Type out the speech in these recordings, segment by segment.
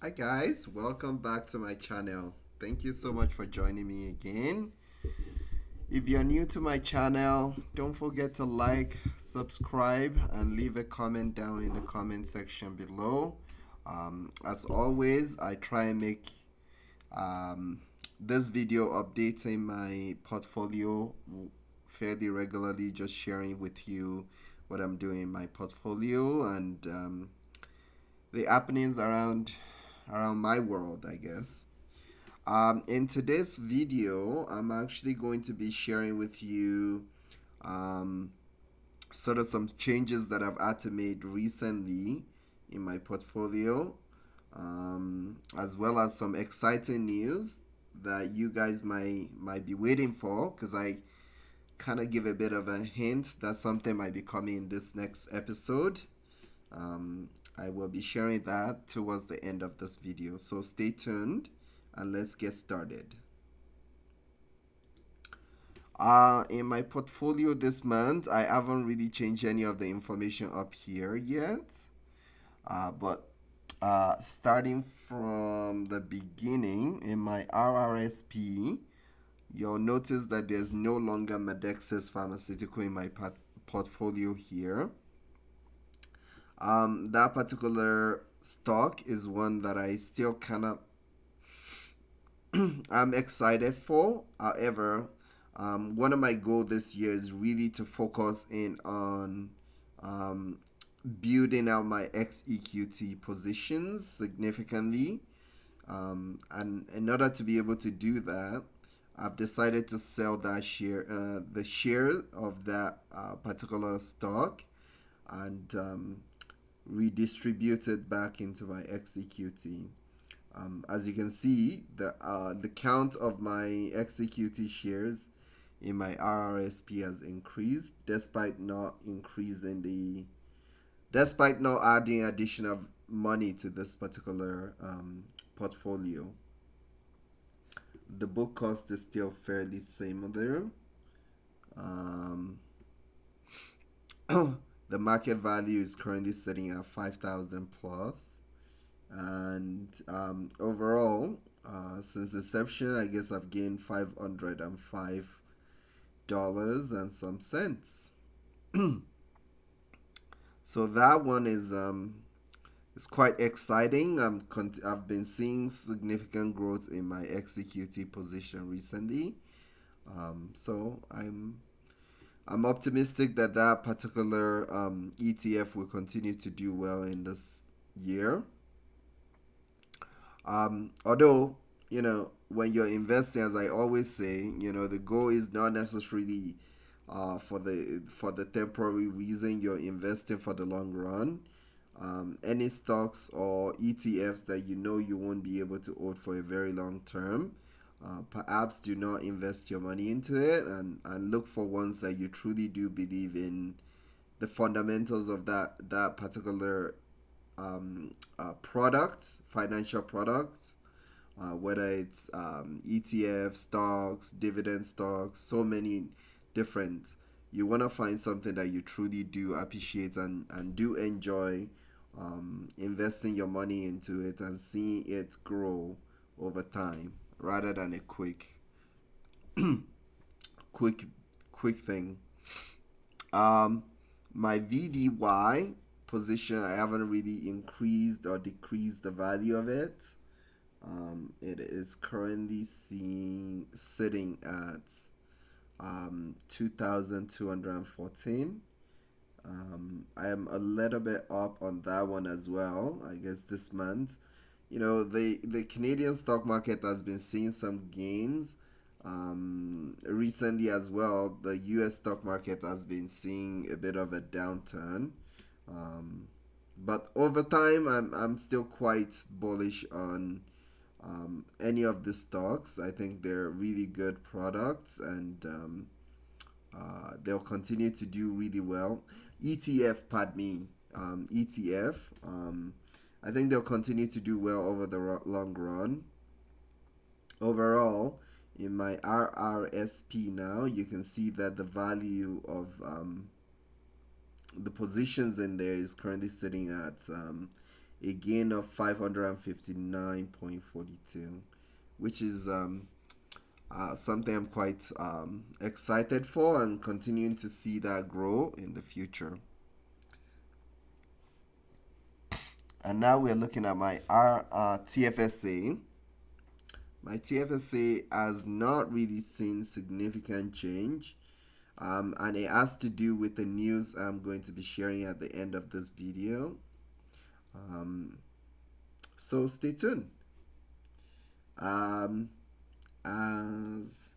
Hi guys, welcome back to my channel. Thank you so much for joining me again. If you're new to my channel, don't forget to like, subscribe, and leave a comment down in the comment section below. As always, I try and make um, this video updating my portfolio fairly regularly, just sharing with you what I'm doing in my portfolio and the happenings around my world, I guess. In today's video, I'm actually going to be sharing with you um, sort of some changes that I've had to make recently in my portfolio, as well as some exciting news that you guys might be waiting for, because I kind of give a bit of a hint that something might be coming in this next episode. Um, I will be sharing that towards the end of this video. So stay tuned and let's get started. In my portfolio this month, I haven't really changed any of the information up here yet. But starting from the beginning in my RRSP, you'll notice that there's no longer Medexus Pharmaceutical in my portfolio here. That particular stock is one that I still kind of I'm excited for. However, one of my goals this year is really to focus in on um, building out my XEQT positions significantly. And in order to be able to do that, I've decided to sell the share of that particular stock, and redistribute it back into my XEQT. As you can see, the count of my XEQT shares in my RRSP has increased despite not adding additional money to this particular portfolio. The book cost is still fairly similar. Um, the market value is currently sitting at 5,000 plus, and overall, since inception, I guess I've gained $505 and some cents. So that one is quite exciting. I've been seeing significant growth in my XEQT position recently. So I'm optimistic that that particular ETF will continue to do well in this year. Although, when you're investing, as I always say, the goal is not necessarily for the temporary reason. You're investing for the long run. Any stocks or ETFs that you won't be able to hold for a very long term, perhaps do not invest your money into it, and look for ones that you truly do believe in the fundamentals of that particular financial product, whether it's ETF stocks, dividend stocks, so many different. You want to find something that you truly do appreciate and do enjoy investing your money into it and seeing it grow over time, rather than a quick, quick thing. Um, my VDY position, I haven't really increased or decreased the value of it. It is currently sitting at 2,214. I am a little bit up on that one as well. I guess this month, the Canadian stock market has been seeing some gains. Recently as well, the U.S. stock market has been seeing a bit of a downturn. Um, but over time, I'm still quite bullish on any of the stocks. I think they're really good products, and they'll continue to do really well. Pardon me, ETF. I think they'll continue to do well over the long run. Overall, in my RRSP now, you can see that the value of the positions in there is currently sitting at a gain of 559.42, which is something I'm quite excited for, and continuing to see that grow in the future. And now we're looking at my TFSA. My TFSA has not really seen significant change, and it has to do with the news I'm going to be sharing at the end of this video. Um, so stay tuned. Um, as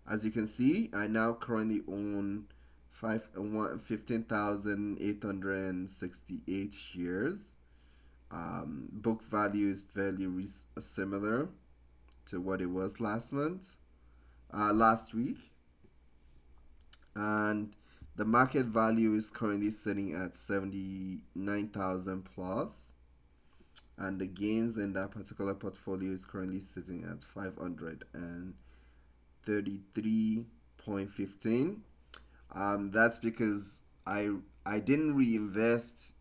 as you can see, I now currently own 15,868 shares. Book value is fairly similar to what it was last week, and the market value is currently sitting at 79,000 plus, and the gains in that particular portfolio is currently sitting at 533.15. That's because I didn't reinvest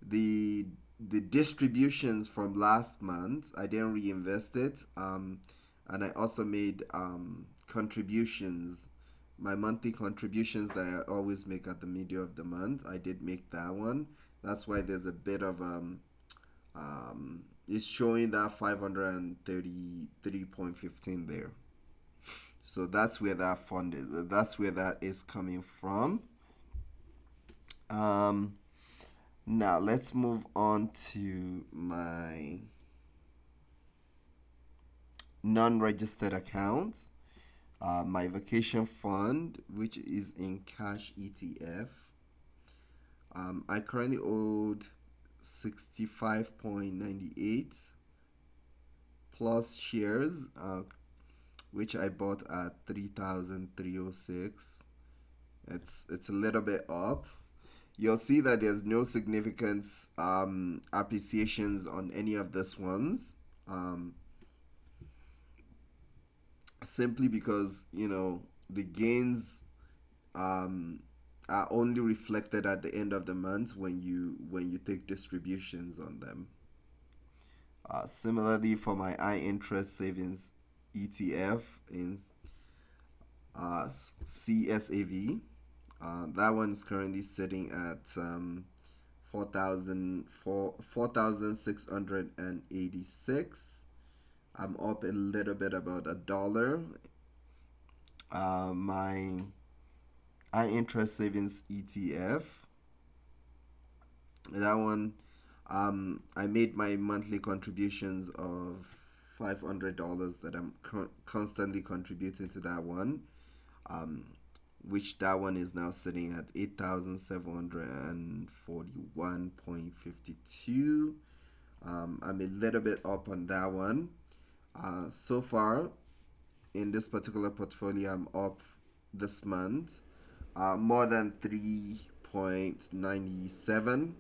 the the distributions from last month. I didn't reinvest it, and I also made contributions. My monthly contributions that I always make at the middle of the month, I did make that one. That's why there's a bit of it's showing that 533.15 there. So that's where that fund is. That's where that is coming from. Um, Now let's move on to my non-registered account. My vacation fund, which is in cash ETF. I currently owed 65.98 plus shares, which I bought at 3,306. It's a little bit up. You'll see that there's no significant appreciations on any of these ones, um, simply because the gains um, are only reflected at the end of the month when you take distributions on them. Similarly, for my high interest savings ETF in CSAV, that one is currently sitting at 4,686. I'm up a little bit, about $1. My high interest savings ETF, that one, I made my monthly contributions of $500 that I'm constantly contributing to that one. Um, which that one is now sitting at 8,741.52. I'm a little bit up on that one. So far, in this particular portfolio, I'm up this month more than 3.97.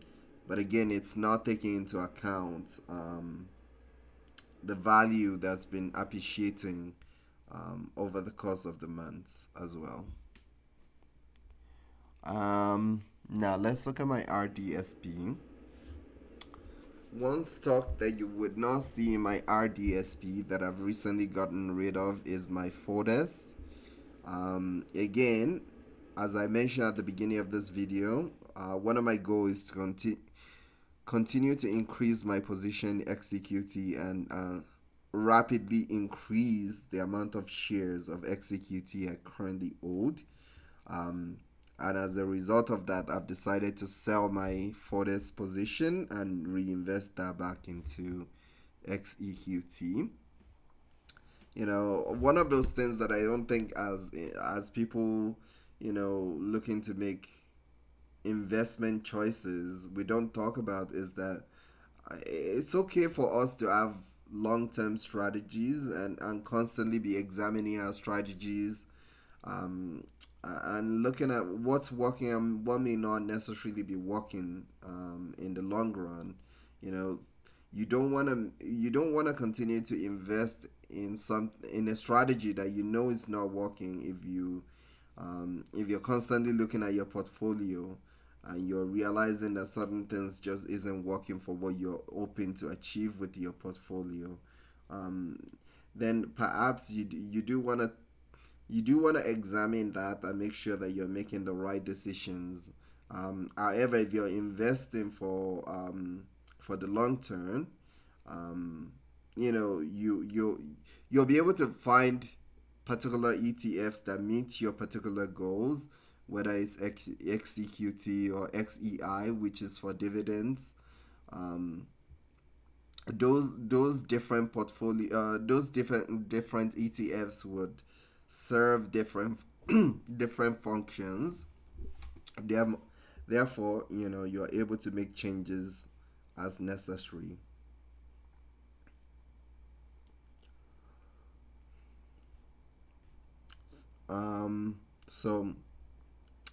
But again, it's not taking into account the value that's been appreciating over the course of the month as well. Now let's look at my RDSP. One stock that you would not see in my RDSP that I've recently gotten rid of is my Fortis. Again, as I mentioned at the beginning of this video, one of my goals is to continue to increase my position XEQT and rapidly increase the amount of shares of XEQT I currently owed. And as a result of that, I've decided to sell my Fortis position and reinvest that back into XEQT. One of those things that I don't think as people, looking to make investment choices, we don't talk about is that it's okay for us to have long-term strategies and constantly be examining our strategies, and looking at what's working and what may not necessarily be working in the long run. You know, you don't want to continue to invest in a strategy that is not working if you're constantly looking at your portfolio and you're realizing that certain things just isn't working for what you're hoping to achieve with your portfolio, um, then perhaps you do want to examine that and make sure that you're making the right decisions. However, if you're investing for the long term, um, you'll be able to find particular ETFs that meet your particular goals, whether it's XEQT or XEI, which is for dividends. Um, those different different ETFs would serve different different functions. Them- Therefore, you're able to make changes as necessary. So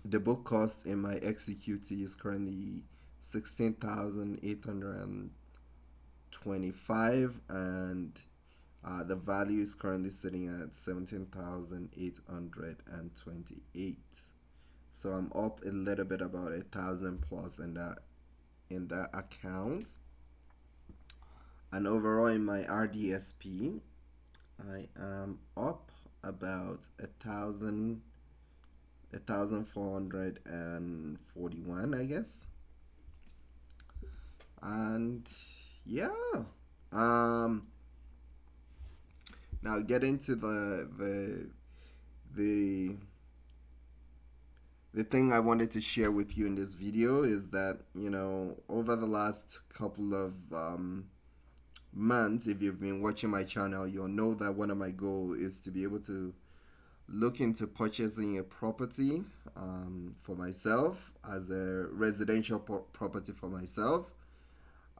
the book cost in my XEQT is currently 16,825, and the value is currently sitting at 17,828. So I'm up a little bit, about 1,000 plus in that account. And overall in my RDSP, I am up about 1,441, I guess. And yeah, um, now getting to the the thing I wanted to share with you in this video is that, over the last couple of months, if you've been watching my channel, you'll know that one of my goals is to be able to look into purchasing a property for myself, as a residential property for myself.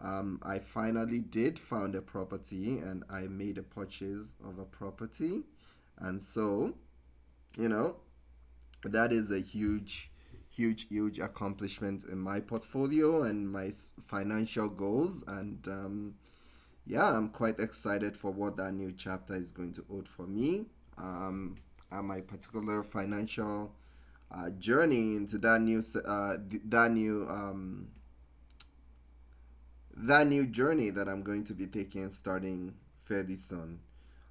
I finally did found a property, and I made a purchase of a property. And so, you know, that is a huge accomplishment in my portfolio and my financial goals. And yeah, I'm quite excited for what that new chapter is going to hold for me, and my particular financial journey into that new journey that I'm going to be taking starting fairly soon.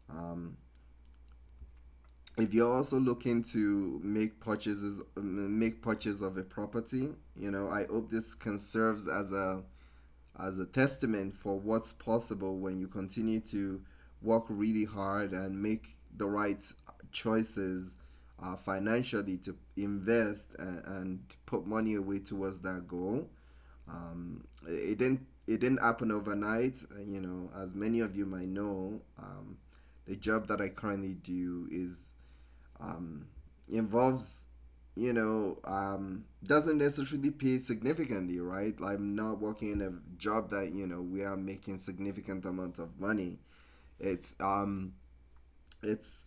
Um, if you're also looking to make purchase of a property, I hope this can serve as a testament for what's possible when you continue to work really hard and make the right choices financially to invest and put money away towards that goal. It didn't happen overnight. As many of you might know, the job that I currently do is um, involves doesn't necessarily pay significantly, right? I'm not working in a job that we are making significant amount of money. It's um it's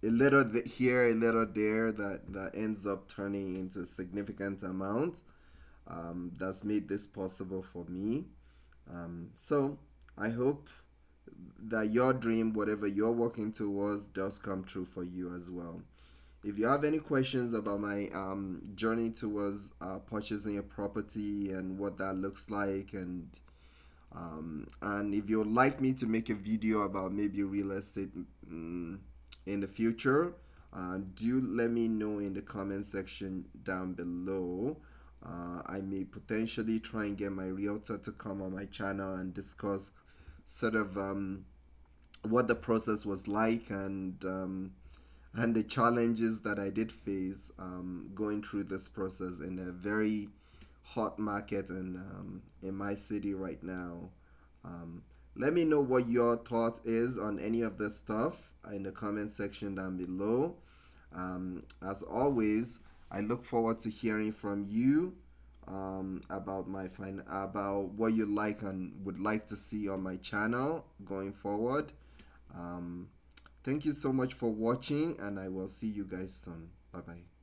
a little here, a little there, that ends up turning into a significant amount, that's made this possible for me. So I hope that your dream, whatever you're working towards, does come true for you as well. If you have any questions about my journey towards purchasing a property and what that looks like, and if you'd like me to make a video about maybe real estate in the future, do let me know in the comment section down below. I may potentially try and get my realtor to come on my channel and discuss sort of what the process was like, and the challenges that I did face going through this process in a very hot market in my city right now. Um, Let me know what your thought is on any of this stuff in the comment section down below. As always, I look forward to hearing from you about what you like and would like to see on my channel going forward. Um, Thank you so much for watching, and I will see you guys soon. Bye bye.